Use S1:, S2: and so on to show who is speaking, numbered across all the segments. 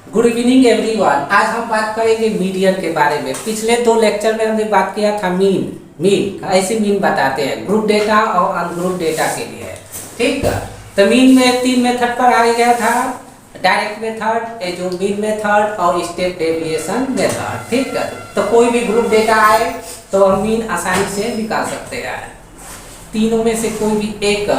S1: Good evening everyone. आज हम बात करेंगे मीडियन के बारे में। पिछले 2 लेक्चर में हमने बात किया था मीन ऐसे मीन बताते हैं ग्रुप डेटा और अनग्रुप डेटा के लिए। ठीक है, तो मीन में 3 मेथड पर आ गया था, डायरेक्ट मेथड, जो मीन मेथड और स्टेप डेविएशन मेथड। ठीक है, तो कोई भी ग्रुप डेटा आए तो हम मीन आसानी से निकाल सकते हैं, तीनों में से कोई भी एक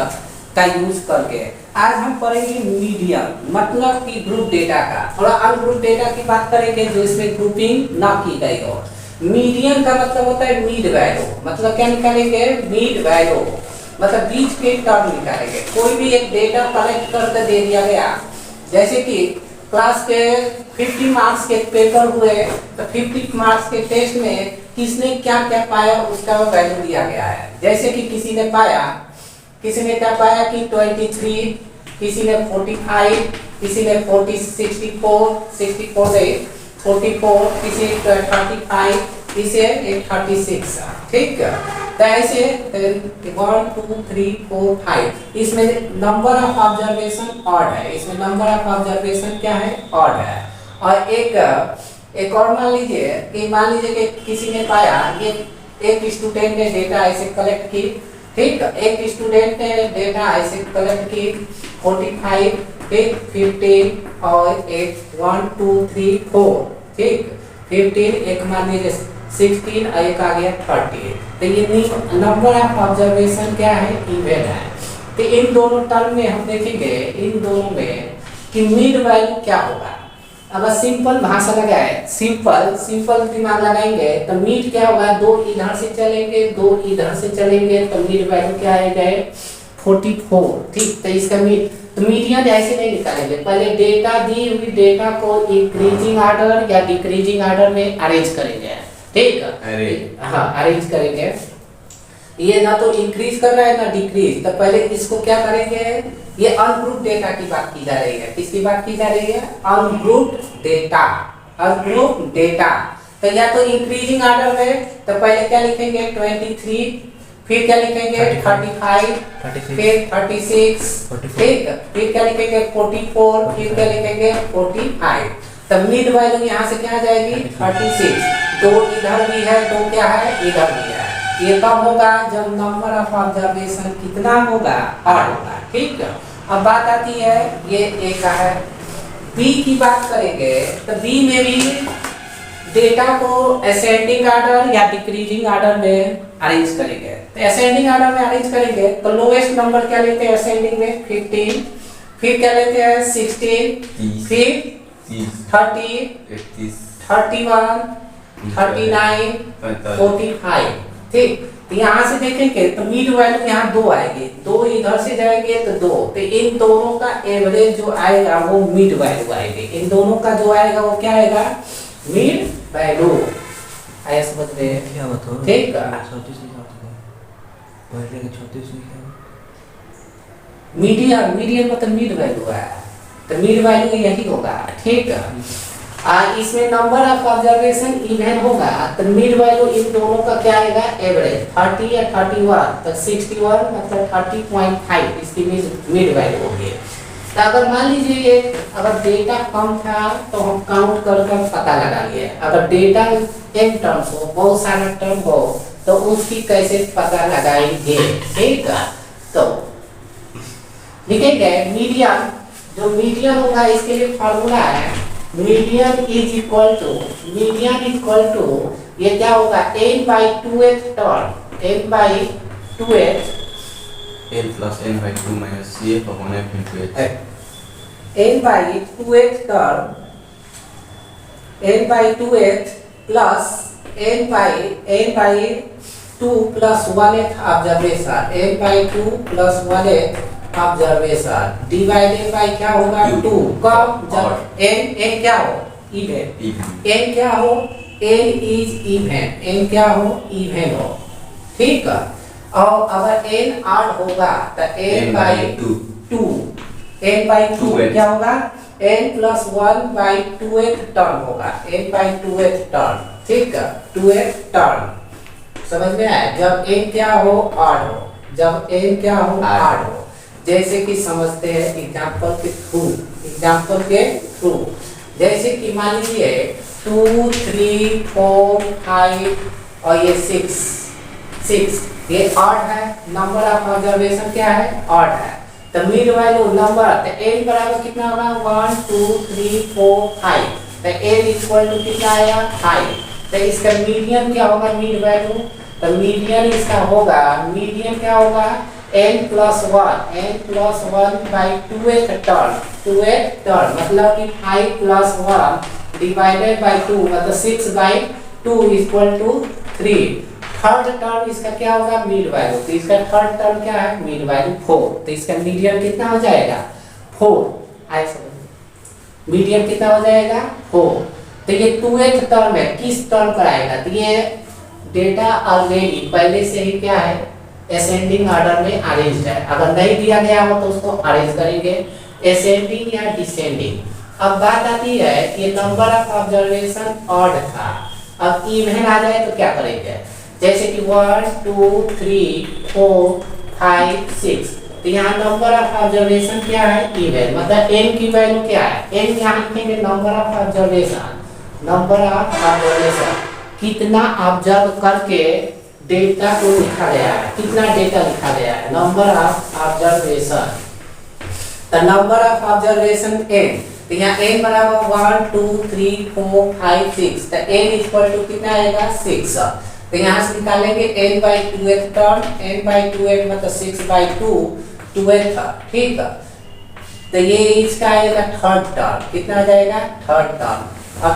S1: का यूज करके। आज हम पढ़ेंगे मीडियन, मतलब कि ग्रुप डेटा का। और अनग्रुप डेटा की बात करेंगे जो इसमें ग्रुपिंग ना की गई हो। मीडियन का मतलब होता है मिड वैल्यू, मतलब क्या निकालेंगे, मिड वैल्यू, मतलब बीच के टर्म निकालेंगे। कोई भी एक डेटा कलेक्ट करके दे दिया गया, जैसे कि क्लास के 50 मार्क्स के पेपर हुए, तो 50 मार्क्स के टेस्ट में किसने क्या क्या पाया उसका वैल्यू दिया गया है। जैसे कि किसी ने क्या पाया कि 23, किसी ने 45, किसी ने 64 से 44, किसी 35, किसी 36। ठीक है, तो ऐसे 1 2 3 4 5 इसमें नंबर ऑफ ऑब्जर्वेशन ऑड है। इसमें नंबर ऑफ ऑब्जर्वेशन क्या है, ऑड है। और एक और मान लीजिए कि किसी ने पाया, ये एक स्टूडेंट ने डेटा ऐसे कलेक्ट की। ठीक, एक स्टूडेंट ने डेटा ऐसे कलेक्ट की 45, ठीक, 15 और एक 1 2 3 4, ठीक, 15, एक मान लीजिए 16 और एक आ गया 30। तो ये नंबर ऑफ ऑब्जर्वेशन क्या है, इवन है। तो इन दोनों टर्म में हम देखेंगे, इन दोनों में कि मिड वैल्यू क्या होगा। अगर सिंपल भाषा लगाए, सिंपल दिमाग लगाएंगे तो मिड क्या होगा, 2 इधर से चलेंगे 2 इधर से चलेंगे तो मिड वैल्यू क्या आएगा, 44। ठीक, तो इसका तो मीडियन ऐसे नहीं निकालेंगे, पहले डेटा दी हुई डेटा को इंक्रीजिंग ऑर्डर या डिक्रीजिंग ऑर्डर में अरेंज करेंगे। ठीक है, हाँ अरेंज करेंगे। ये ना तो इंक्रीज कर रहा है ना डिक्रीज, तो पहले इसको क्या करेंगे, ये अनग्रुप डेटा की बात की जा रही है। किसकी बात की जा रही है, अनग्रुप डेटा। अनग्रुप डेटा तो या तो इंक्रीजिंग ऑर्डर में, तो पहले क्या लिखेंगे 23, फिर क्या लिखेंगे 35, फिर 36, ठीक, फिर क्या लिखेंगे 44, फिर क्या लिखेंगे 45। तो मिड वैल्यू यहाँ से क्या आ जाएगी 36। 2 इधर भी है, 2 क्या है इधर भी है। ये कब होगा, जब नंबर ऑफ ऑब्जर्वेशन कितना होगा, ऑड होगा। ठीक है, अब बात आती है ये ए का है। बी की बात करेंगे तो बी में भी डेटा को असेंडिंग ऑर्डर या डिक्रीजिंग ऑर्डर में अरेंज करेंगे। तो असेंडिंग ऑर्डर में अरेंज करेंगे तो लोएस्ट नंबर क्या लेते हैं असेंडिंग में, 15, फिर क्या लेते हैं 16, फिर 30, 31, 39, 45। ठीक, तो यहाँ से देखेंगे तो मिड वैल्यू यहाँ 2 आएगी, 2 इधर से जाएंगे तो 2, तो इन दोनों का एवरेज जो आएगा वो मिड वैल्यू आएगी। इन दोनों का जो आएगा वो क्या आएगा, मिड वैल्यू। आया समझ में,
S2: क्या बताओ,
S1: ठीक है।
S2: 36 पहले के 36
S1: मीडियन मतलब मिड वैल्यू है, तो मिड वैल्यू यही होगा। ठीक है, इसमें नंबर ऑफ ऑब्जर्वेशन इवन होगा तो मिड वैल्यू इन दोनों का क्या आएगा, एवरेज 30 या 31, तो 61 मतलब 30.5 इसकी मिड वैल्यू होगी। तो अगर मान लीजिए अगर डेटा कम था तो हम काउंट कर पता लगा लिए। अगर डेटा n टर्म्स हो, बहुत सारा टर्म हो, तो उसकी कैसे पता लगाएंगे। ठीक है, तो लिखेंगे मीडियन, जो मीडियन होगा इसके लिए फॉर्मूला है, मीडियन इज इक्वल टू ये क्या होगा, n/2th term, n/2th
S2: n plus n by 2 minus cf upon f into h.
S1: n/2th term, n/2th plus n/2 plus 1th observation, n/2 plus 1th observation divided by क्या होगा 2। कब, जब n क्या हो, even, n क्या हो, n इज इवन, n क्या हो, इवन हो। ठीक है, और अगर n ऑड होगा तो n/2 क्या होगा, n plus 1/2th टर्म होगा, n/2th टर्म। ठीक है, 2th टर्म समझ में आया। जब n क्या हो, ऑड हो, जब n क्या हो, ऑड हो। जैसे कि समझते हैं एग्जांपल के थ्रू, जैसे कि मान लीजिए 2 3 4 5 और ये 6 ये ऑड है, नंबर ऑफ ऑब्जर्वेशन क्या है, ऑड है। तो मिड वैल्यू नंबर तो n बराबर कितना होगा 1 2 3 4 5, तो n इक्वल टू कितना आएगा 5। तो इसका मीडियन क्या होगा, मिड वैल्यू, तो मीडियन इसका होगा, मीडियन क्या होगा n plus 1 by 2th term, मतलब कि 5 प्लस 1 डिवाइडेड बाई 2 मतलब 6 by 2 equal to 3। Third term इसका क्या होगा, मिड वैल्यू, तो इसका थर्ड टर्म क्या है, मिड वैल्यू 4, तो इसका मीडियन कितना हो जाएगा 4। आए समझ, मीडियन कितना हो जाएगा 4। तो ये 2th टर्म है, किस टर्म पर आएगा, तो ये डेटा ऑलरेडी पहले से ही क्या है, असेंडिंग ऑर्डर में अरेंज्ड है। अगर नहीं दिया गया हो तो उसको अरेंज करेंगे असेंडिंग या डिसेंडिंग। अब बात आती है कि नंबर ऑफ ऑब्जर्वेशन ऑड था, अब इवन आ जाए तो क्या करेंगे, जैसे कि 1 2 3 4 5 6, तो यहाँ नंबर ऑफ ऑब्जर्वेशन क्या है, इवन, मतलब n की वैल्यू क्या है, n यहाँ लिखेंगे number of observation, number of observation कितना ऑब्जर्व करके डेटा को लिखा गया है, कितना डेटा लिखा गया है, नंबर ऑफ ऑब्जर्वेशन। तो नंबर ऑफ ऑब्जर्वेशन n, तो यहाँ n बराबर 1 2 3 4 5 6, तो n इक्वल टू कितना आएगा 6। तो यहाँ से निकालेंगे n by 2th term, n by 2th मतलब 6 बाई 2 2th, ठीक है। तो ये इसका आएगा थर्ड टर्म, कितना आ जाएगा थर्ड टर्म। अब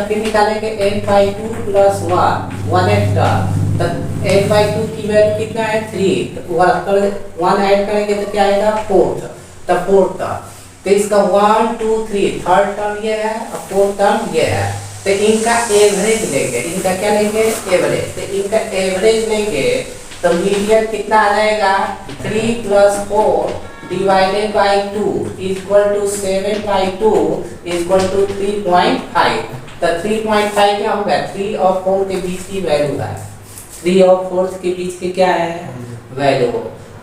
S1: फिर निकालेंगे n by 2 plus 1th term, तो n बाई 2 की वैल्यू कितना है 3, तो 1 ऐड करेंगे तो क्या आएगा 4th, तो 4th टर्म। तो इसका 1 2 3 थर्ड टर्म ये है और 4th टर्म ये है, तो इनका एवरेज लेंगे, इनका क्या लेंगे एवरेज, तो इनका एवरेज लेंगे तो मीडियन कितना आ जाएगा 3 plus 4 divided by 2 equal to 7 by 2 equal to 3.5। तो 3.5 क्या होगा, 3 और 4 के बीच की वैल्यू है, 3 और 4 के बीच की क्या है वैल्यू।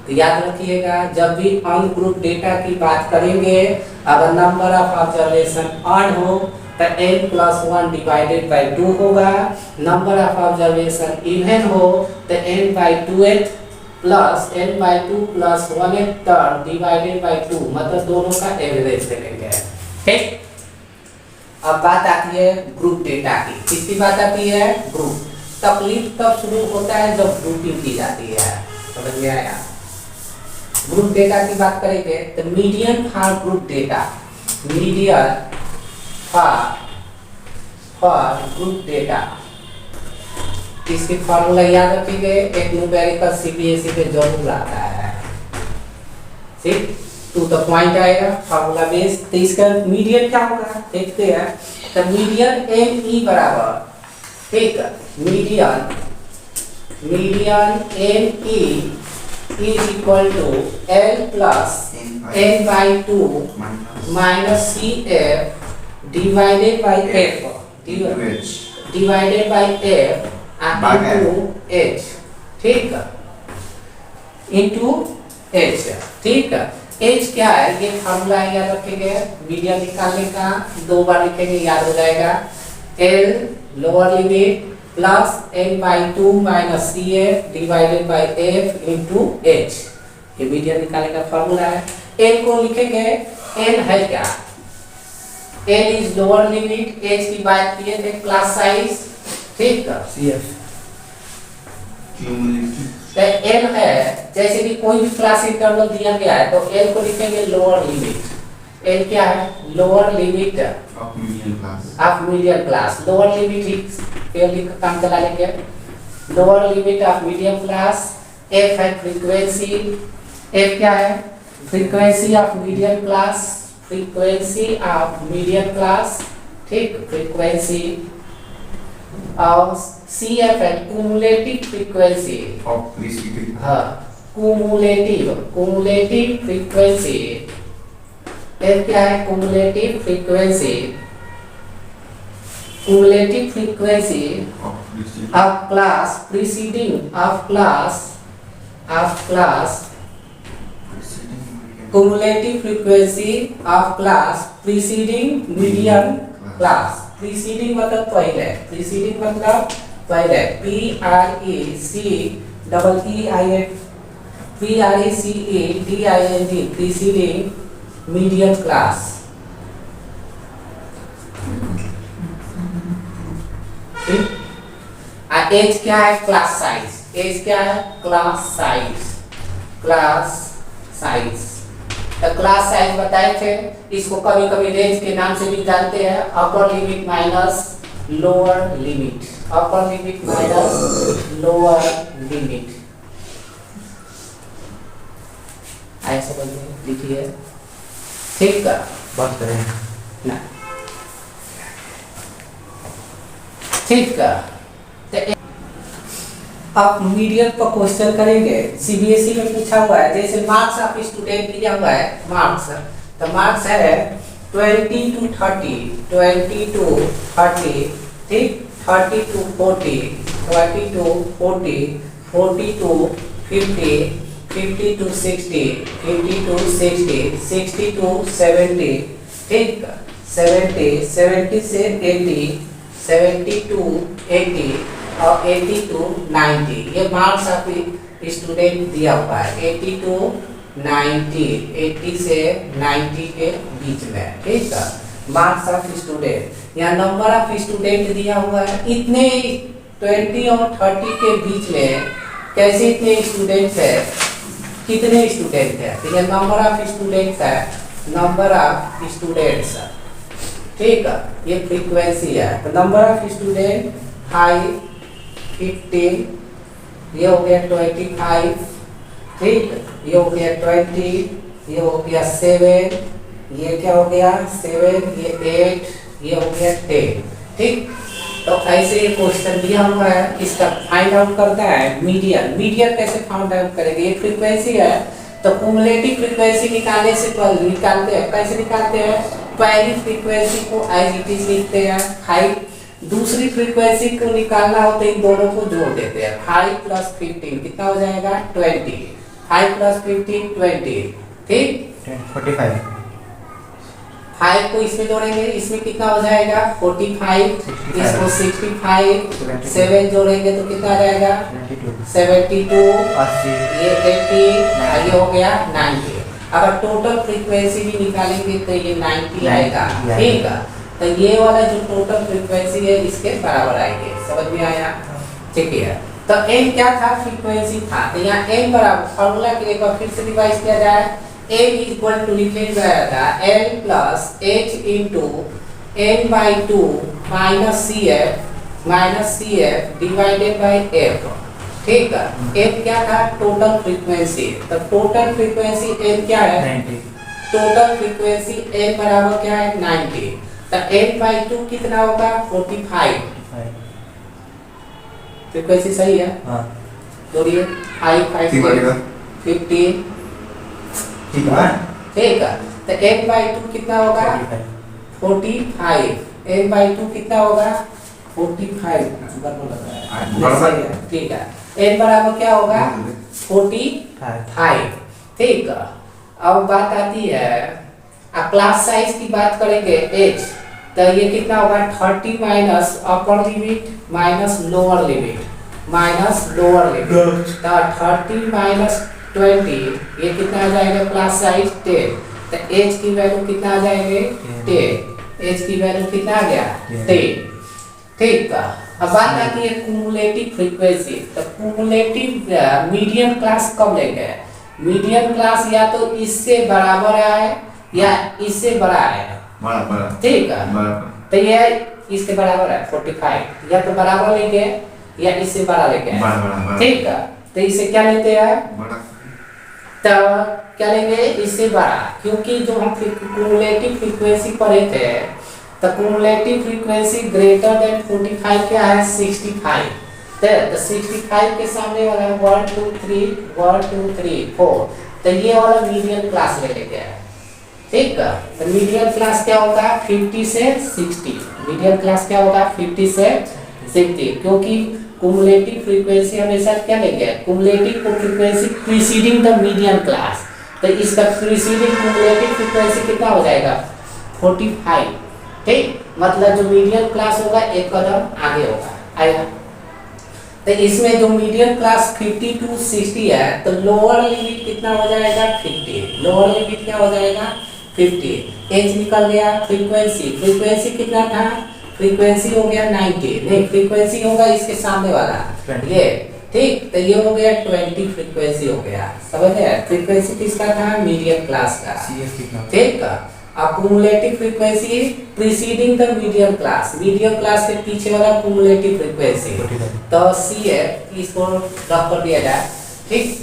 S1: तो याद रखिएगा जब भी अनग्रुप डेटा की बात करेंगे, अगर नंबर ऑफ ऑब्जर्वेशन ऑड हो तो n प्लस 1 डिवाइडेड बाई 2 होगा, नंबर ऑफ ऑब्जर्वेशन इवन हो तो n by 2th plus n by 2 plus 1th term divided by 2, मतलब दोनों का एवरेज लेंगे, ठीक। अब बात आती है ग्रुप डेटा की, किसकी बात आती है, ग्रुप। तकलीफ तब शुरू होता है जब ग्रुपिंग की जाती है, समझ में आया। ग्रुप डेटा की बात करेंगे तो median for group data, median for group data, इसकी फॉर्मूला याद रखेंगे, एक न्यूमेरिकल सीबीएसई पे जरूर आता है, ठीक, टू द पॉइंट आएगा फॉर्मूला बेस। तो इसका मीडियन क्या होगा देखते हैं, तो मीडियन एम ई बराबर, ठीक, median M E is equal to L plus n by 2 minus CF divided by F divided by F into H, ठीक, into H, ठीक। H क्या है, ये फॉर्मूला याद रखेंगे, मीडियन निकालने का 2 बार लिखेंगे याद हो जाएगा, L lower limit plus n by 2 minus C F divided by F into H, ये मीडियन निकालने का फॉर्मूला है। n को लिखेंगे, n है क्या, n is lower limit, h की बात किए थे क्लास साइज, ठीक, cf तो n है, जैसे कि कोई भी क्लास इंटरवल दिया गया है तो n को लिखेंगे लोअर लिमिट, n क्या है lower limit of medium class, lower limit लिख काम चला लेंगे, lower limit of medium class, f है फ्रीक्वेंसी, f क्या है frequency of medium class, frequency of medium class, ठीक, फ्रीक्वेंसी और cf है क्यूमुलेटिव फ्रीक्वेंसी ऑफ प्रीसीडिंग, हाँ क्यूमुलेटिव फ्रीक्वेंसी, f क्या है cumulative frequency, cumulative frequency of class preceding cumulative frequency of class preceding median class, preceding मतलब पहले, preceding मतलब पहले, PRECEDING, प्रीसीडिंग मीडियम क्लास। ठीक, एज क्या है? Class size. एज क्या है? Class size, class size. तो क्लास साइज बताए थे, इसको कभी कभी रेंज के नाम से भी जानते हैं, upper limit minus lower limit, upper limit minus lower limit. आए समझ में? लिखिए। ठीक है,
S2: बात करें
S1: ना, ठीक है। आप मीडियम पर क्वेश्चन करेंगे, सीबीएसई में पूछा हुआ है, जैसे मार्क्स ऑफ स्टूडेंट दिया हुआ है, मार्क्स, तो मार्क्स है 20 to 30, 20 to 30, ठीक, 30 to 40, 30 to 40, 40 to 50, 50 to 60, 50 to 60, 60 to 70, ठीक, 70, 70 से 80, 70 to 80 और 80 to 90, ये मार्क्स ऑफ स्टूडेंट दिया हुआ है, 80 to 90, 80 से 90 के बीच में, ठीक है, मार्क्स ऑफ स्टूडेंट। यहाँ नंबर ऑफ स्टूडेंट दिया हुआ है, इतने 20 और 30 के बीच में कैसे इतने स्टूडेंट है, कितने स्टूडेंट है? तो ये नंबर ऑफ स्टूडेंट्स है, नंबर ऑफ स्टूडेंट्स, ठीक है, ये फ्रीक्वेंसी है। तो नंबर ऑफ स्टूडेंट 5, 15, ये हो गया 25, ठीक, ये हो गया 20, ये हो गया 7, ये क्या हो गया 7, ये 8, ये हो गया 10, ठीक। तो ऐसे ये क्वेश्चन दिया हुआ है, इसका फाइंड आउट करता है मीडियन। मीडियन कैसे फाइंड आउट करेंगे? ये फ्रीक्वेंसी है, तो कुमुलेटिव फ्रीक्वेंसी निकालने से पहले निकालते हैं, कैसे निकालते हैं? पहली फ्रीक्वेंसी को एज इट इज लिखते हैं 5, दूसरी फ्रीक्वेंसी को निकालना हो तो इन दोनों को जोड़ देते हैं, 5 + 15 कितना हो जाएगा? 20, 5 + 15 20, ठीक,
S2: 45,
S1: 5 को इसमें जोड़ेंगे, इसमें कितना हो जाएगा? 45, इसको 65, 7 जोड़ेंगे तो कितना आ जाएगा? 72,
S2: 80,
S1: ये 80, ये हो गया 90। अगर टोटल फ्रीक्वेंसी भी निकालेंगे तो ये 90 आएगा, ठीक है। तो ये वाला जो टोटल फ्रीक्वेंसी है इसके बराबर आएंगे, समझ में आया? ठीक है, तो n क्या था? फ्रीक्वेंसी था, तो यहाँ n बराबर फॉर्मूला के एक बार फिर से रिवाइज किया जाए, n इक्वल टू लिखे गया था l plus h into n/2 minus cf divided by f, ठीक है। f क्या था? टोटल फ्रीक्वेंसी, तो टोटल फ्रीक्वेंसी n क्या है?
S2: 90,
S1: टोटल फ्रीक्वेंसी n बराबर क्या है? 90, तो n/2 कितना होगा? 45, फ्रीक्वेंसी सही है?
S2: हाँ,
S1: जोड़िए 5 5 15,
S2: ठीक है,
S1: ठीक है। तो n/2 कितना होगा? 45, n/2 कितना होगा? 45, बराबर लग रहा है, सही है, ठीक है। n बराबर क्या होगा? 45, ठीक है। अब बात आती है, अब क्लास साइज की बात करेंगे, एज, तो ये कितना होगा? 30 minus upper limit minus lower limit, minus lower limit, तो 30 माइनस 20, ये कितना आ जाएगा? क्लास साइज 10, तो एज की वैल्यू कितना आ जाएंगे? 10, एज की वैल्यू कितना आ गया? 10, ठीक है। अब बात आती है कुमुलेटिव फ्रीक्वेंसी, तो कुमुलेटिव मीडियम क्लास कब लेंगे? मीडियम क्लास या तो इससे बराबर है या इससे बड़ा है, ठीक है, तो ये इसके बराबर है 45, या तो बराबर लेंगे या इससे बड़ा लेंगे, ठीक है। तो इसे क्या लेते हैं? तो क्या लेंगे? इससे बड़ा, क्योंकि जो हम कुमुलेटिव फ्रीक्वेंसी पढ़े थे, तो कुमुलेटिव फ्रीक्वेंसी ग्रेटर देन 45 क्या है? 65, तो 65 के सामने वाला 1 2 3 1 2 3 4, तो ये वाला मीडियम क्लास ले लेते हैं, ठीक है। तो मीडियम क्लास क्या होगा? 50 से 60, मीडियम क्लास क्या होगा? 50 से 60, क्योंकि कुमुलेटिव फ्रीक्वेंसी हमेशा क्या लेंगे? Cumulative frequency preceding the medium class, तो इसका प्रीसीडिंग कुमुलेटिव फ्रीक्वेंसी कितना हो जाएगा? 45, ठीक, मतलब जो मीडियम क्लास होगा एक कदम आगे होगा, आएगा। तो इसमें जो मीडियम क्लास 50 to 60 है, तो लोअर लिमिट कितना हो जाएगा 50, लोअर लिमिट क्या हो जाएगा 50। एज निकल गया। फ्रीक्वेंसी, फ्रीक्वेंसी कितना था, फ्रीक्वेंसी हो गया 90, नहीं फ्रीक्वेंसी होगा इसके सामने वाला ये, ठीक, तो ये हो गया 20 फ्रीक्वेंसी हो गया, समझ गए। फ्रीक्वेंसी किसका था, मीडियम क्लास का, ठीक। अब cumulative frequency preceding the medium class, medium class के पीछे वाला कुमुलेटिव फ्रीक्वेंसी, तो सी है, इसको रख कर दिया जाए, ठीक।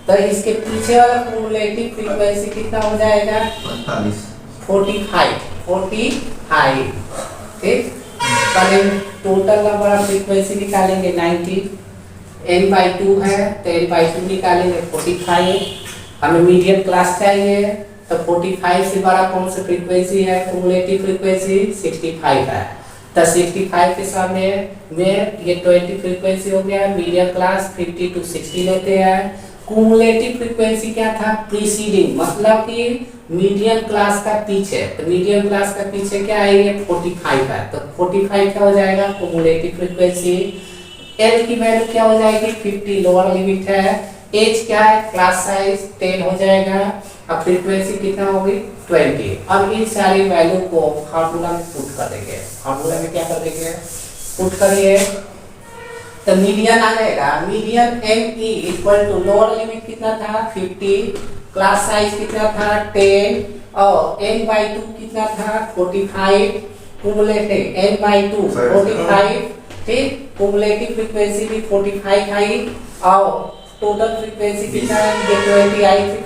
S1: तो इसके पीछे वाला कुमुलेटिव फ्रीक्वेंसी कितना हो जाएगा 45, 45, ठीक। पहले टोटल नंबर ऑफ फ्रीक्वेंसी निकालेंगे 90, n/2 है तो n/2 निकालेंगे 45, हमें मीडियम क्लास चाहिए तो 45 से बड़ा कौन सा फ्रीक्वेंसी है, कुमुलेटिव फ्रीक्वेंसी 65 है, तो 65 के सामने में ये 20 फ्रीक्वेंसी हो गया। मीडियम क्लास 50 to 60 लेते हैं। कुमुलेटिव फ्रीक्वेंसी क्या था, प्रीसीडिंग, मतलब कि मीडियम क्लास का पीछे, तो मीडियम क्लास का पीछे क्या है, ये 45 है, तो 45 क्या हो जाएगा कुमुलेटिव फ्रीक्वेंसी। एल की वैल्यू क्या हो जाएगी 50, लोअर लिमिट है। एज क्या है, क्लास साइज 10 हो जाएगा। अब फ्रीक्वेंसी कितना होगी 20। अब इन सारी वैल्यू को फार्मूला में पुट कर देंगे, फार्मूला में क्या कर देंगे, पुट करिए, तो मीडियन आ जाएगा। Median M E equal to lower limit कितना था 50, क्लास साइज कितना था 10, और n/2 कितना था 45, कुमुलेटिव n/2 45, ठीक। कुमुलेटिव फ्रीक्वेंसी भी 45 आई, और टोटल फ्रीक्वेंसी कितना है, ये 20 आई थी,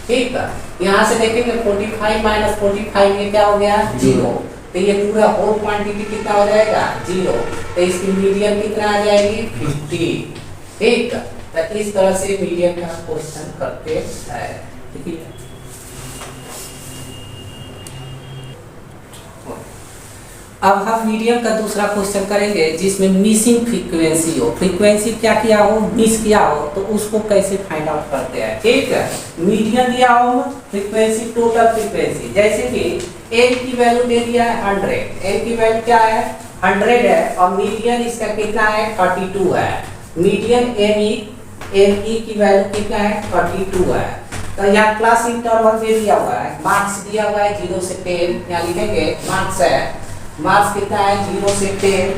S1: ठीक है। यहाँ से देखेंगे 45 माइनस 45 ये क्या हो गया 0, तो ये पूरा होल क्वांटिटी कितना हो जाएगा 0, तो इसकी मीडियन कितना आ जाएगी 50, ठीक। तो इस तरह से मीडियन का क्वेश्चन करते हैं, ठीक है। अब हम मीडियम का दूसरा क्वेश्चन करेंगे जिसमें मिसिंग फ्रीक्वेंसी हो, फ्रीक्वेंसी क्या किया हो, मिस किया हो, तो उसको कैसे फाइंड आउट करते हैं, ठीक है। मीडियन दिया हो फ्रीक्वेंसी, टोटल फ्रीक्वेंसी, जैसे कि एन की वैल्यू दे दिया है 100, एन की वैल्यू क्या है 100 है, और मीडियन इसका कितना है 32 है। मीडियन एम ई की वैल्यू कितना है 32 है। तो यहाँ क्लास इंटरवल दे दिया हुआ है, मार्क्स दिया हुआ है 0 से 10, यहाँ लिखेंगे मार्क्स है, मार्क्स कितना है 0 से 10,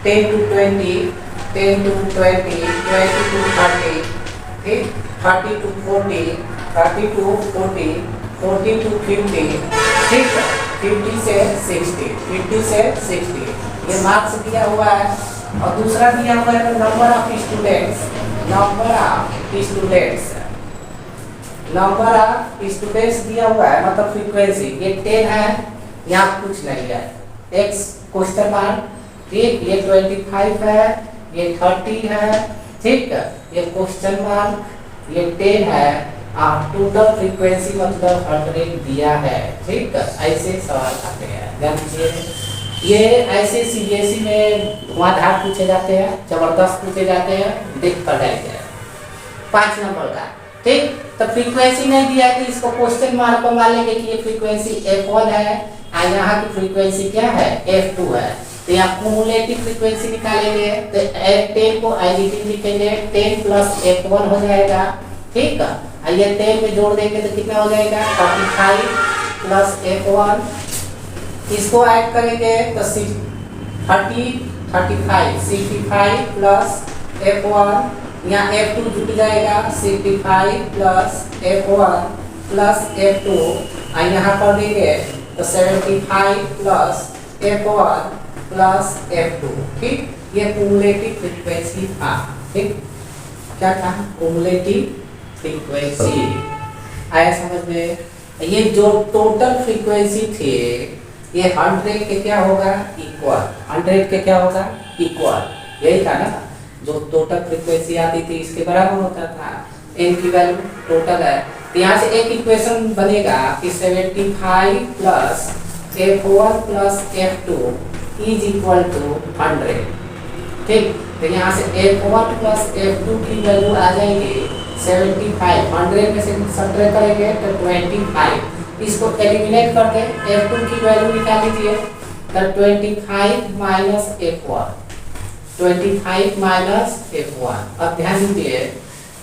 S1: 10 to 20, 10 to 20, 20 to 30, ठीक, 30 to 40, 30 to 40, 40 to 50, ठीक, 50 से 60, 50 से 60, ये मार्क्स दिया हुआ है। और दूसरा दिया हुआ है number of students, number of students, number of students दिया हुआ है, मतलब फ्रीक्वेंसी ये 10 है, यहाँ कुछ नहीं है, एक्स क्वेश्चन मार्क, ठीक, ये 25 है, ये 30 है, ठीक, ये क्वेश्चन मार्क, ये 10 है, आप टोटल फ्रीक्वेंसी मतलब 100 दिया है, ठीक। ऐसे सवाल आते हैं, ध्यान दीजिए। ये ऐसे सीबीएसई में धुआंधार पूछे जाते हैं, जबरदस्त पूछे जाते हैं, देख कर जाएंगे 5 नंबर का, ठीक। तो फ्रीक्वेंसी नहीं दिया है तो इसको क्वेश्चन मार्क को मान लेंगे कि ये फ्रीक्वेंसी f1 है, और यहाँ की फ्रीक्वेंसी क्या है f2 है, तो यहाँ कुमुलेटिव फ्रीक्वेंसी निकालेंगे, तो f10 को एडिटिव लिखेंगे, 10 प्लस f1 हो जाएगा, ठीक है। ये 10 में जोड़ देंगे तो कितना हो जाएगा 45 प्लस f1, इसको ऐड करेंगे तो 65 प्लस f1, यहाँ f2 जुट जाएगा 65 प्लस f1 प्लस f2, और यहाँ कर देंगे तो 75 प्लस f1 प्लस f2, ठीक। ये कुमुलेटिव फ्रीक्वेंसी था, ठीक, क्या था कुमुलेटिव फ्रीक्वेंसी, आया समझ में। ये जो टोटल फ्रीक्वेंसी थे ये 100 के क्या होगा इक्वल, 100 के क्या होगा इक्वल, यही था ना, जो टोटल फ्रीक्वेंसी आती थी इसके बराबर होता था। एन की वैल्यू टोटल है, तो यहाँ से एक इक्वेशन बनेगा कि 75 plus f1 plus f2 is equal to 100, ठीक। तो यहाँ से f1 प्लस f2 की वैल्यू आ जाएगी 75, 100 में से सब्ट्रैक्ट करेंगे तो 25, इसको एलिमिनेट कर दे, F2 की वैल्यू निकाल लीजिए, तो 25 माइनस F1, 25 माइनस F1। अब ध्यान दीजिए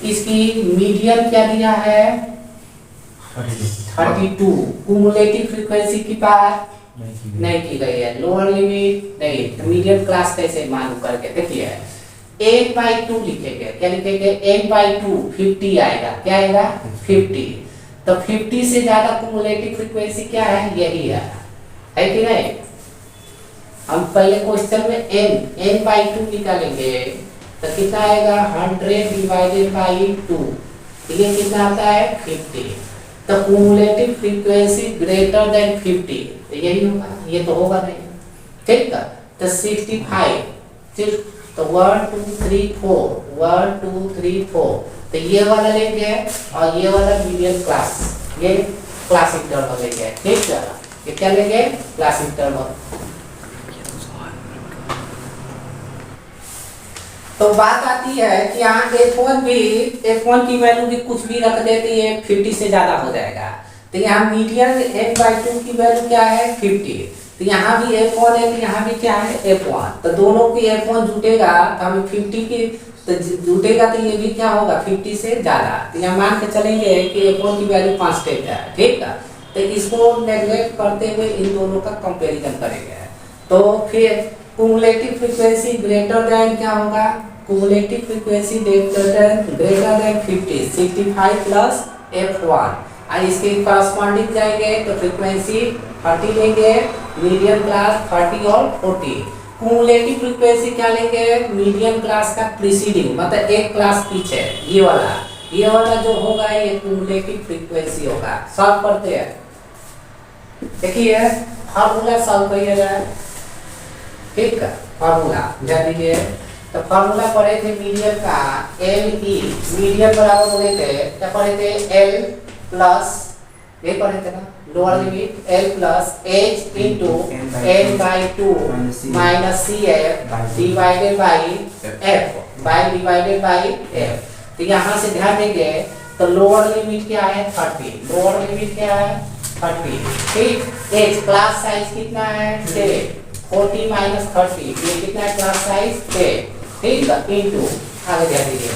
S1: इसकी मीडियन क्या दिया है 32, कुमुलेटिव फ्रीक्वेंसी की बात नहीं की गई है, लोअर लिमिट नहीं, तो मीडियन क्लास कैसे मालूम करके देखिए n/2 लिखेंगे, क्या लिखेंगे n/2 50 आएगा, क्या आएगा 50, तो 50 से ज्यादा कुमुलेटिव फ्रीक्वेंसी क्या है, यही है कि नहीं। हम पहले क्वेश्चन में n/2 निकालेंगे तो कितना आएगा 100 डिवाइडेड बाई 2, ये कितना आता है 50, तो कुमुलेटिव फ्रीक्वेंसी ग्रेटर देन 50, तो यही होगा, ये तो होगा नहीं, ठीक है। तो 65 सिर्फ तो 1 2 3 4 1 2 3 4, तो ये वाला लेंगे और ये वाला मीडियम क्लास, ये क्लास इंटरवल लेंगे, ठीक है। ये क्या लेंगे क्लास इंटरवल। तो बात आती है कि यहाँ F1 की वैल्यू भी कुछ भी रख देते हैं 50 से ज्यादा हो जाएगा, तो यहाँ मीडियन n/2 की वैल्यू क्या है 50, तो यहाँ भी F1 है तो यहाँ भी क्या है F1, तो दोनों की F1 जुटेगा तो हमें 50 की तो जुटेगा, तो ये भी क्या होगा 50 से ज्यादा, तो यहाँ मान के चलेंगे कि F1 की वैल्यू कांस्टेंट है, ठीक है। तो इसको नेग्लेक्ट करते हुए इन दोनों का कंपैरिजन करेंगे, तो फिर कुमुलेटिव फ्रीक्वेंसी ग्रेटर देन क्या होगा, cumulative frequency greater than 50, 65 plus F1, और इसके कॉरस्पॉन्डिंग जाएंगे तो फ्रीक्वेंसी 30 लेंगे, मीडियम क्लास 30 और 40, कुमुलेटिव फ्रीक्वेंसी क्या लेंगे मीडियम क्लास का प्रीसीडिंग, मतलब एक क्लास पीछे, ये वाला जो होगा ये कुमुलेटिव फ्रीक्वेंसी होगा। सॉल्व करते हैं, देखिए फार्मूला सॉल्व करिएगा, ठीक है। फार्मूला ध्यान दीजिए, तो फार्मूला पढ़े थे मीडियम का LE, मीडियम बराबर हो गए थे, क्या पढ़े थे L प्लस, ये पढ़े थे ना lower limit L plus H into n/2 minus CF divided by F by divided by F। तो यहाँ से ध्यान देंगे तो लोअर लिमिट क्या है 30, लोअर लिमिट क्या है 30, ठीक। H क्लास साइज कितना है 10, 40 माइनस 30, ये कितना है क्लास साइज 10, ठीक है, इंटू आगे ध्यान दीजिए,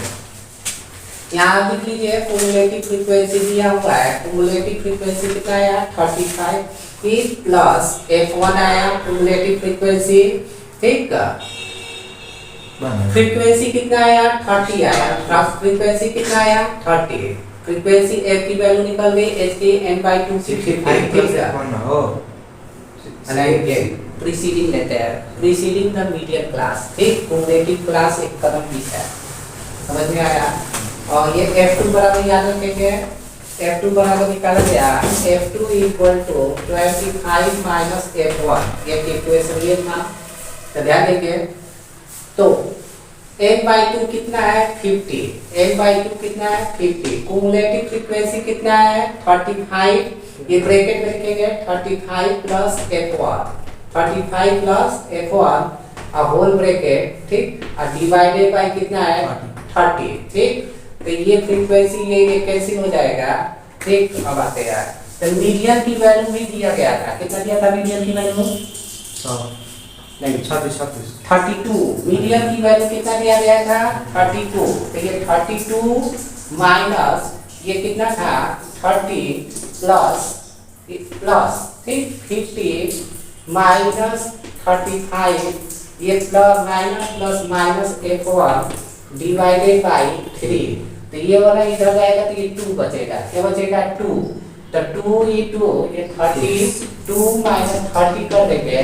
S1: यहाँ लिख लीजिए कुमुलेटिव फ्रीक्वेंसी दिया हुआ है, कुमुलेटिव फ्रीक्वेंसी कितना आया 35 प्लस F1 आया कुमुलेटिव फ्रीक्वेंसी, ठीक है। फ्रीक्वेंसी कितना आया 30 आया, फ्रीक्वेंसी कितना आया 30, फ्रीक्वेंसी F की वैल्यू निकल गई, H की n/2 से 50, ठीक है। प्रीसीडिंग लेते हैं, प्रीसीडिंग द मीडियम क्लास, ठीक, कुमुलेटिव क्लास एक कदम पीछे है, समझ में आया। और ये F2 बराबर याद रखेंगे, F2 बराबर निकाला गया F2 equal to 25 minus F1, ये इक्वेशन ये था, तो ध्यान देंगे। तो n/2 कितना है 50, n/2 कितना है 50, कुमुलेटिव फ्रीक्वेंसी कितना है 35, ये ब्रैकेट में लिखेंगे 35 प्लस F1, 35 प्लस F1 और होल ब्रैकेट, ठीक, और डिवाइडेड बाय कितना है 30, ठीक। तो ये फ्रीक्वेंसी ये कैंसिल हो जाएगा, ठीक। अब आते हैं तो मीडियन की वैल्यू भी दिया गया था, कितना दिया था मीडियन की वैल्यू 32, मीडियन की वैल्यू कितना दिया गया था 32, तो ये 32 माइनस ये कितना था 30 प्लस, ठीक, 50 माइनस 35, ये plus minus F1 divided by 3, तो ये वाला इधर जाएगा तो ये 2 बचेगा, क्या बचेगा 2, तो 2 ये 32 माइनस 30 कर देंगे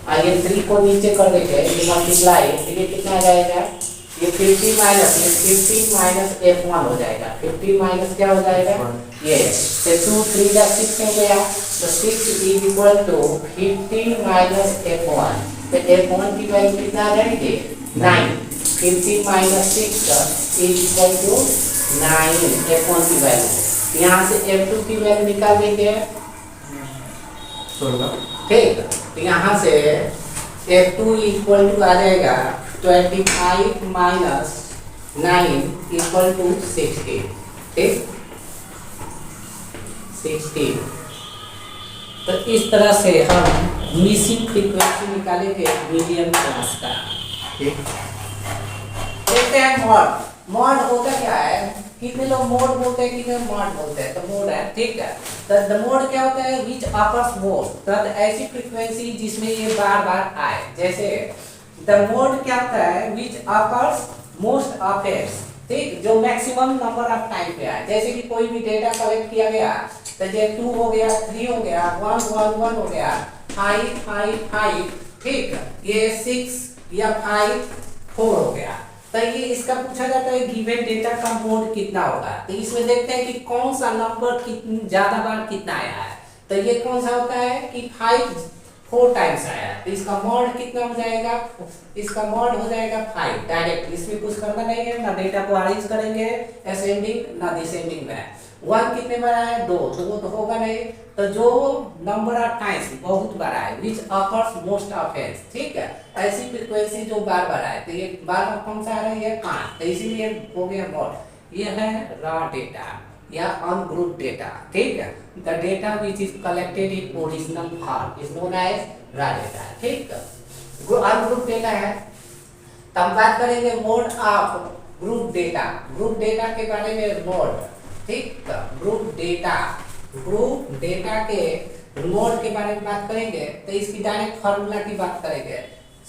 S1: और ये 3 को नीचे कर देंगे, ये मल्टीप्लाई, तो ये कितना जाएगा ये 50 माइनस F1 हो जाएगा, 50 माइनस क्या हो जाएगा ये, तो 2 3 जा 6 हो गया, तो 6 is equal to 50 minus F1, तो F1 की वैल्यू कितना आ जाएगी 9, 50 minus 6 is equal to 9 F1 की वैल्यू, यहाँ से F2 की वैल्यू निकाल देंगे 16, ठीक। तो यहाँ से F2 इक्वल टू आ जाएगा 25 माइनस 9 इक्वल टू 60, ठीक, 60, तो इस तरह से हम मिसिंग फ्रीक्वेंसी निकालेंगे मीडियम क्लास का।
S2: ठीक।
S1: देखते हैं मॉड। मॉड होता क्या है, कितने लोग मोड बोलते हैं, कितने मॉड बोलते हैं, तो मोड है, ठीक है। तो द मोड क्या होता है, विच अकर्स मोस्ट, तो ऐसी फ्रीक्वेंसी जिसमें ये बार बार आए। जैसे द मोड क्या होता है, विच अकर्स मोस्ट ऑफेंस, ठीक, जो मैक्सिमम नंबर ऑफ टाइम पे आए। जैसे कि कोई भी डेटा कलेक्ट किया गया, तो ये 2 हो गया, 3 हो गया, 1 1 1 हो गया, 5 5 5, ठीक, ये 6 या 5 4 हो गया। तो ये इसका पूछा जाता है गिवन डेटा का मोड कितना होगा। तो इसमें देखते हैं कि कौन सा नंबर कितनी ज्यादा बार कितना आया है। तो ये कौन सा होता है कि 5 4 टाइम्स आया, तो इसका मॉड कितना हो जाएगा, इसका मॉड हो जाएगा 5 डायरेक्ट। इसमें कुछ करना नहीं है, ना डेटा को अरेंज करेंगे असेंडिंग ना डिसेंडिंग में। 1 कितने बार आया, 2 तो होगा नहीं। तो जो नंबर ऑफ टाइम्स बहुत बार आए, विच अकर्स मोस्ट ऑफेंस, ठीक है, ऐसी फ्रीक्वेंसी जो बार बार आए। तो ये बार बार कौन सा आ रहा है, ये 5, तो इसीलिए हो गया मॉड। ये है रॉ डेटा या अनग्रुप डेटा, ठीक है। The data which is collected in original form is known as raw data, ठीक है। अनग्रुप डेटा है। तब बात करेंगे mode of group data. Group data के बारे में मोड, ठीक, ग्रुप डेटा के मोड के बारे में बात करेंगे। तो इसकी डायरेक्ट फार्मूला की बात करेंगे।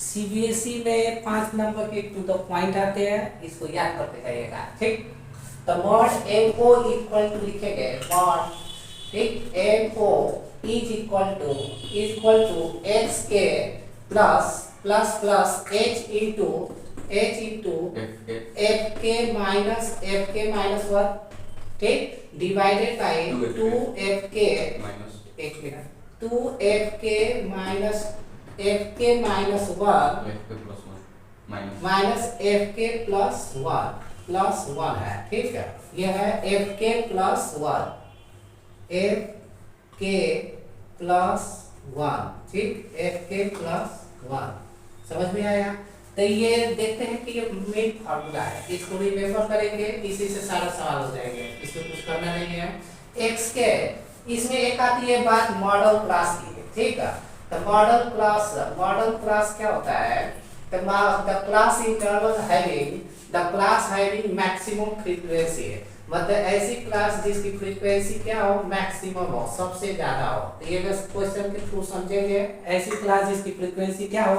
S1: सीबीएसई में 5 नंबर के टू द पॉइंट आते हैं, इसको याद करते जाइएगा, ठीक। तो मॉड एमओ इक्वल टू लिखेंगे मॉड, ठीक, MO is equal to x k plus plus plus h into f k minus 1, ठीक, डिवाइडेड बाय 2f के
S2: माइनस
S1: 1 मिनट 2f के माइनस 1 माइनस f के प्लस 1 है, ठीक है। ये है f के प्लस 1, f के प्लस 1, ठीक, f के प्लस 1, समझ में आया। तो ये देखते हैं कि ये मेन फार्मूला है, इसको रिमेंबर करेंगे, इसी से सारा सवाल हो जाएंगे, इसमें कुछ करना नहीं है। x के इसमें एक आती है बात मॉडल क्लास की, ठीक है। तो मॉडल क्लास क्या होता है, तो the class interval having maximum frequency, मतलब ऐसी क्लास जिसकी फ्रीक्वेंसी क्या हो, मैक्सिमम हो, सबसे ज्यादा हो। तो ये बस क्वेश्चन के थ्रू समझेंगे, ऐसी क्लास जिसकी फ्रीक्वेंसी क्या हो,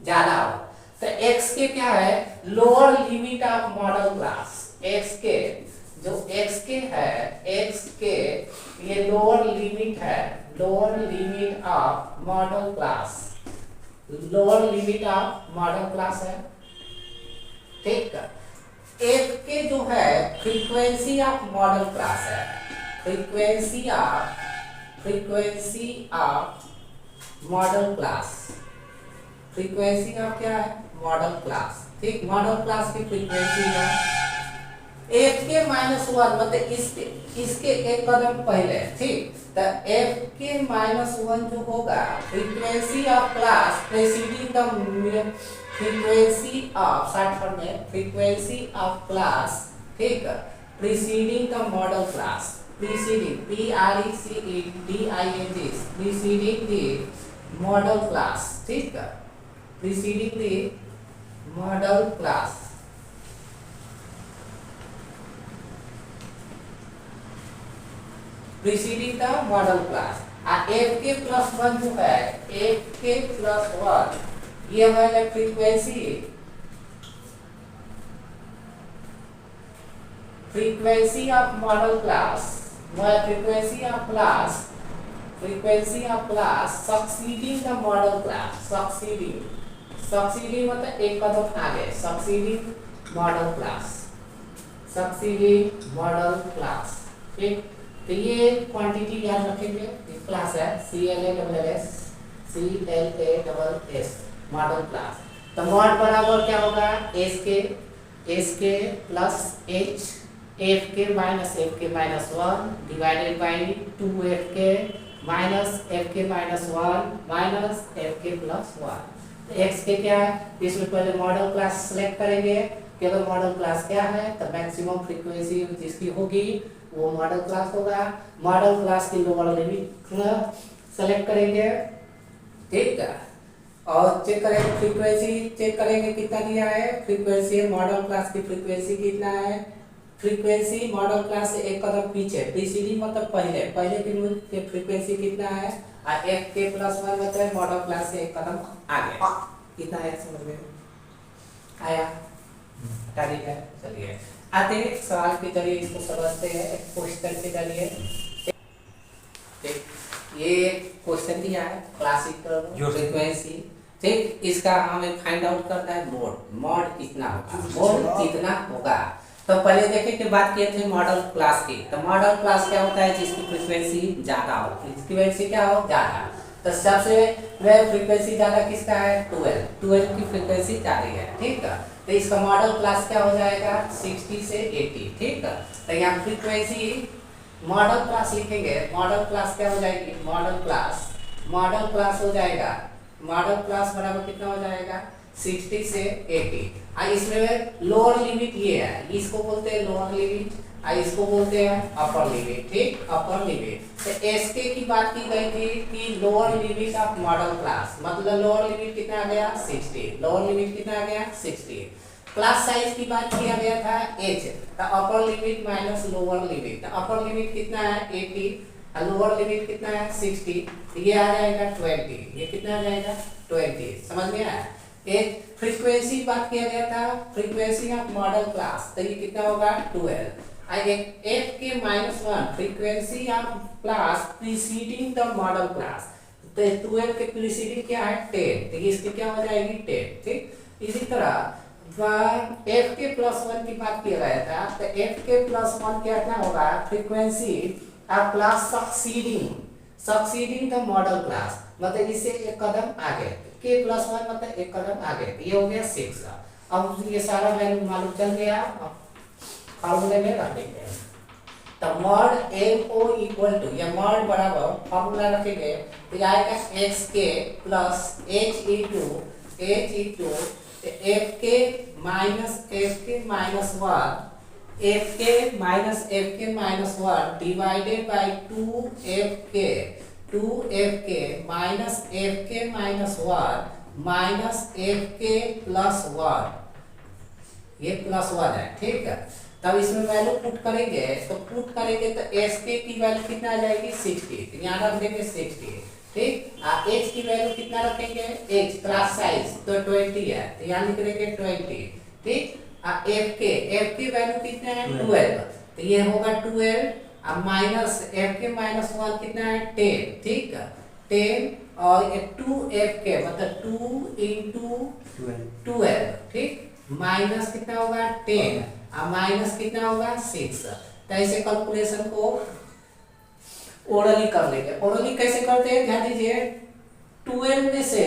S1: ज्यादा हो। तो x के क्या है, lower limit of model class. x के जो x के है, x के ये लोअर लिमिट है, lower limit of model class, lower limit of model class है, ठीक है। f के जो है फ्रीक्वेंसी ऑफ मॉडल क्लास है, frequency of model class, frequency of क्या है, मॉडल क्लास, ठीक, मॉडल क्लास की फ्रीक्वेंसी है f के माइनस 1, मतलब इसके एक कदम पहले, ठीक। तो f के माइनस 1 जो होगा frequency of class preceding the frequency of short form में फ्रीक्वेंसी ऑफ क्लास, ठीक, preceding the model class, preceding preceding the model class, ठीक है, preceding the model class, preceding the model class। f के plus 1 जो है, f के plus 1 ये है frequency of model class, frequency of class succeeding the model class, succeeding मतलब एक कदम आगे, सक्सीडिंग मॉडल क्लास, ठीक। तो ये क्वांटिटी याद रखेंगे, एक क्लास है CLASS मॉडल क्लास। तो मॉड बराबर क्या होगा, एस के plus H F k minus 1 divided by 2f के minus F k minus 1 minus F के प्लस 1। एक्स के क्या है, इसमें पहले मॉडल क्लास सेलेक्ट करेंगे कि अगर मॉडल क्लास क्या है तो मैक्सिमम फ्रीक्वेंसी जिसकी होगी वो मॉडल क्लास होगा। मॉडल क्लास की लोअर लिमिट सेलेक्ट करेंगे, ठीक है, और चेक करेंगे फ्रीक्वेंसी, चेक करेंगे कितना दिया है फ्रीक्वेंसी, मॉडल क्लास की फ्रीक्वेंसी कितना है, फ्रीक्वेंसी मॉडल क्लास से एक कदम पीछे, प्रीसीडिंग मतलब पहले, पहले की फ्रीक्वेंसी कितना है, और एक के प्लस वन मतलब है मॉडल क्लास से एक कदम आगे, कितना है समझ में आया, हटा दिया। चलिए आते हैं सवाल के जरिए इसको समझते हैं, क्वेश्चन के जरिए। ये क्वेश्चन दिया है क्लासिकल फ्रीक्वेंसी, ठीक, इसका हमें फाइंड आउट करना है मोड, मोड कितना होगा, मोड कितना होगा। तो पहले देखें कि बात किए थे मॉडल क्लास की, तो मॉडल क्लास क्या होता है जिसकी फ्रीक्वेंसी ज्यादा हो, फ्रीक्वेंसी क्या हो ज्यादा, तो सबसे वह फ्रीक्वेंसी ज्यादा किसका है 12, 12 की फ्रीक्वेंसी ज्यादा है, ठीक है, तो इसका मॉडल क्लास क्या हो जाएगा 60 से 80, ठीक है, तो यहाँ फ्रीक्वेंसी मॉडल क्लास लिखेंगे, मॉडल क्लास क्या हो जाएगी, मॉडल क्लास हो जाएगा, मॉडल क्लास बराबर कितना हो जाएगा 60 से 80, और इसमें लोअर लिमिट ये है, इसको बोलते हैं लोअर लिमिट, और इसको बोलते हैं अपर लिमिट, ठीक, अपर लिमिट। तो एसके की बात की गई थी कि lower limit of model class, मतलब लोअर लिमिट कितना आ गया 60, लोअर लिमिट कितना आ गया 60। क्लास साइज की बात किया गया था h, तो upper limit minus lower limit, तो अपर लिमिट कितना है 80 और लोअर लिमिट कितना है 60, तो ये आ जाएगा 20, ये कितना आ जाएगा 20, समझ में आया। एक फ्रीक्वेंसी बात किया गया था, फ्रीक्वेंसी ऑफ मॉडल क्लास, तो ये कितना होगा 12, और एक f के -1 frequency of class preceding the model class, तो 12 के प्रीसीडिंग क्या है 10, तो इसकी क्या हो जाएगी 10, ठीक। इसी तरह f के +1 की बात किया गया था, तो f के +1 क्या होगा frequency of class succeeding the model class, मतलब इससे एक कदम आगे, k +1 मतलब एक कदम आगे, ये हो गया 6। अब ये सारा वैल्यू मालूम चल गया, फार्मूले में रख देंगे, तो मॉड MO इक्वल टू, ये मॉड बराबर फार्मूला रखेंगे तो आएगा xk plus h into fk minus 1 divided by 2fk minus fk minus 1 minus fk plus 1, ये +1 है, ठीक है। तब इसमें वैल्यू पुट करेंगे, तो SK की वैल्यू कितना आ जाएगी 60, तो यहाँ रख देंगे 60, ठीक। h की वैल्यू कितना रखेंगे, h क्लास साइज तो 20 है, तो यहाँ लिख देंगे 20, ठीक। fk वैल्यू कितना है 12, तो ये होगा 12, अब माइनस fk माइनस 1 कितना है 10, ठीक, 10 और 2fk मतलब 2 इंटू 12, ठीक, माइनस कितना होगा 10 और माइनस कितना होगा 6। तो ऐसे कैलकुलेशन को ओरली कर लेंगे। ओरली कैसे करते हैं ध्यान दीजिए, 12 में से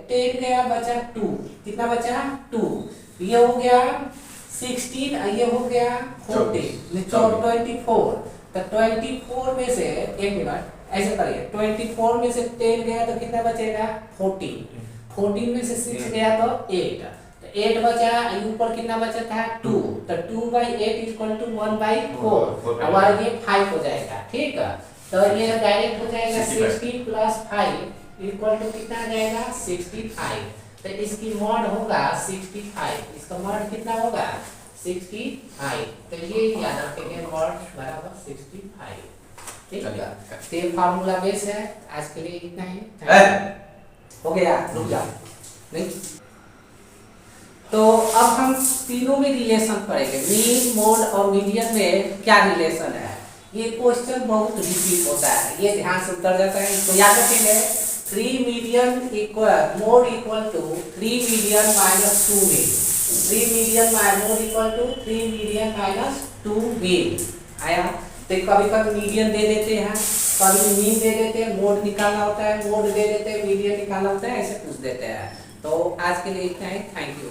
S1: 10 गया बचा 2, कितना बचा 2, ये हो गया 16 और ये हो गया 14, 24, तो 24 में से एक मिनट ऐसे करिए, 24 में से 10 गया तो कितना बचेगा 14, 14 में से 6 गया तो 8, 8 बचा, ऊपर कितना बचा था 2, तो 2/8 इक्वल टू 1/4, अब ये 5 हो जाएगा, ठीक है। तो ये डायरेक्ट हो जाएगा 60 प्लस 5 इक्वल टू कितना आ जाएगा 65, तो इसकी मॉड होगा 65, इसका मॉड कितना होगा 65, तो ये याद रखेंगे मॉड बराबर 65, ठीक है। तो ये फार्मूला बेस है, आज के लिए इतना ही, हो गया, रुक जाओ नहीं। तो अब हम तीनों में रिलेशन पढ़ेंगे, मीन मोड और मीडियन में क्या रिलेशन है। ये क्वेश्चन बहुत रिपीट होता है, ये ध्यान से उतर जाता है, इसको याद रखेंगे। 3 median equal mode equal to 3 median minus 2 mean, 3 median mode equal to 3 median minus 2 mean आया। तो कभी कभी मीडियन दे देते हैं, कभी मीन दे देते हैं, मोड निकालना होता है, मोड दे देते हैं, मीडियन निकालना होता है, ऐसे पूछ देते हैं। तो आज के लिए इतना ही, थैंक यू।